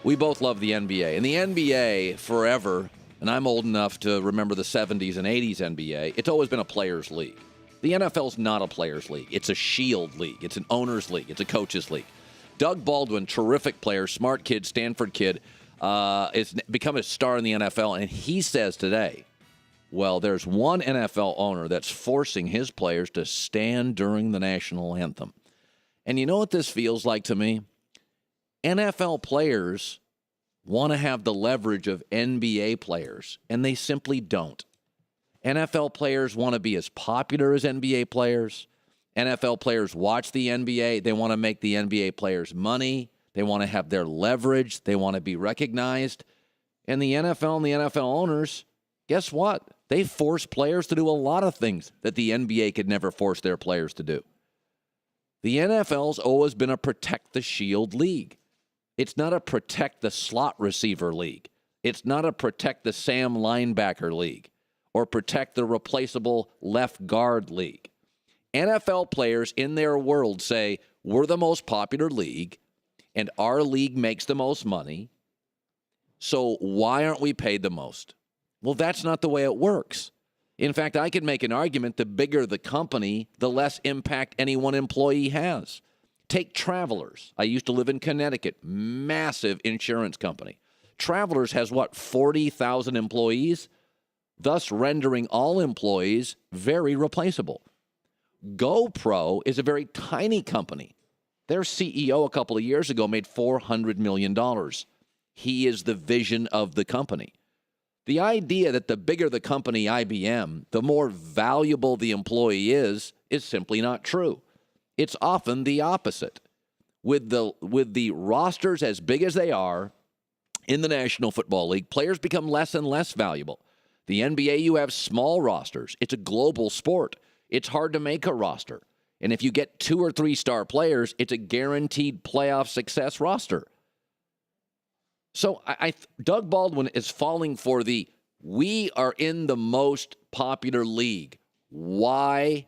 We both love the NBA. And the NBA forever, and I'm old enough to remember the 70s and 80s NBA, it's always been a players' league. The NFL's not a players' league. It's a shield league. It's an owners' league. It's a coaches' league. Doug Baldwin, terrific player, smart kid, Stanford kid, has become a star in the NFL, and he says today, well, there's one NFL owner that's forcing his players to stand during the national anthem. And you know what this feels like to me? NFL players want to have the leverage of NBA players, and they simply don't. NFL players want to be as popular as NBA players. NFL players watch the NBA. They want to make the NBA players money. They want to have their leverage. They want to be recognized. And the NFL and the NFL owners, guess what? They force players to do a lot of things that the NBA could never force their players to do. The NFL's always been a protect the shield league. It's not a protect the slot receiver league. It's not a protect the Sam linebacker league or protect the replaceable left guard league. NFL players in their world say, we're the most popular league and our league makes the most money, so why aren't we paid the most? Well, that's not the way it works. In fact, I could make an argument the bigger the company, the less impact any one employee has. Take Travelers. I used to live in Connecticut, massive insurance company. Travelers has, 40,000 employees, thus rendering all employees very replaceable. GoPro is a very tiny company. Their CEO a couple of years ago made $400 million. He is the vision of the company. The idea that the bigger the company, IBM, the more valuable the employee is simply not true. It's often the opposite. With the rosters as big as they are in the National Football League, players become less and less valuable. The NBA, you have small rosters. It's a global sport. It's hard to make a roster. And if you get 2 or 3 star players, it's a guaranteed playoff success roster. So Doug Baldwin is falling for we are in the most popular league. Why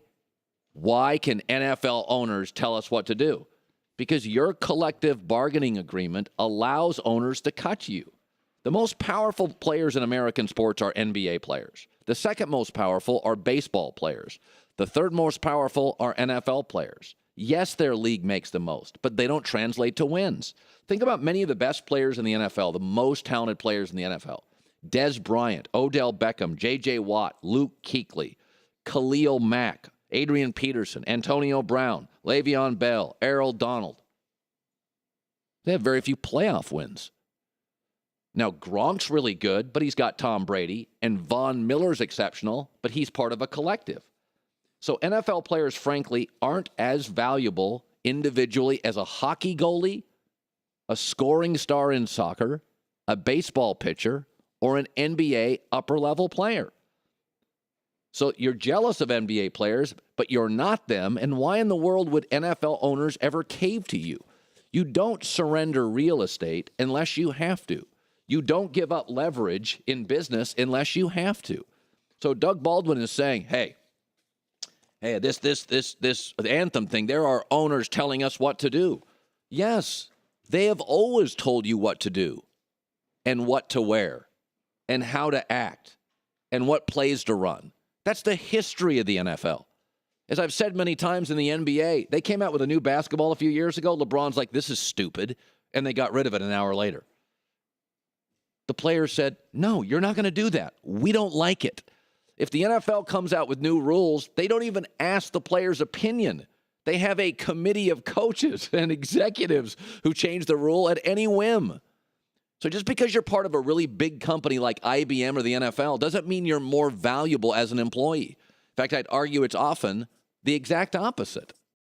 can NFL owners tell us what to do? Because your collective bargaining agreement allows owners to cut you. The most powerful players in American sports are NBA players. The second most powerful are baseball players. The third most powerful are NFL players. Yes, their league makes the most, but they don't translate to wins. Think about many of the best players in the NFL, the most talented players in the NFL. Des Bryant, Odell Beckham, J.J. Watt, Luke Kuechly, Khalil Mack, Adrian Peterson, Antonio Brown, Le'Veon Bell, Errol Donald. They have very few playoff wins. Now, Gronk's really good, but he's got Tom Brady, and Von Miller's exceptional, but he's part of a collective. So NFL players, frankly, aren't as valuable individually as a hockey goalie, a scoring star in soccer, a baseball pitcher, or an NBA upper-level player. So you're jealous of NBA players, but you're not them, and why in the world would NFL owners ever cave to you? You don't surrender real estate unless you have to. You don't give up leverage in business unless you have to. So Doug Baldwin is saying, hey, this anthem thing, there are owners telling us what to do. Yes, they have always told you what to do and what to wear and how to act and what plays to run. That's the history of the NFL. As I've said many times in the NBA, they came out with a new basketball a few years ago. LeBron's like, this is stupid, and they got rid of it an hour later. The players said, no, you're not going to do that. We don't like it. If the NFL comes out with new rules, they don't even ask the players' opinion. They have a committee of coaches and executives who change the rule at any whim. So just because you're part of a really big company like IBM or the NFL doesn't mean you're more valuable as an employee. In fact, I'd argue it's often the exact opposite.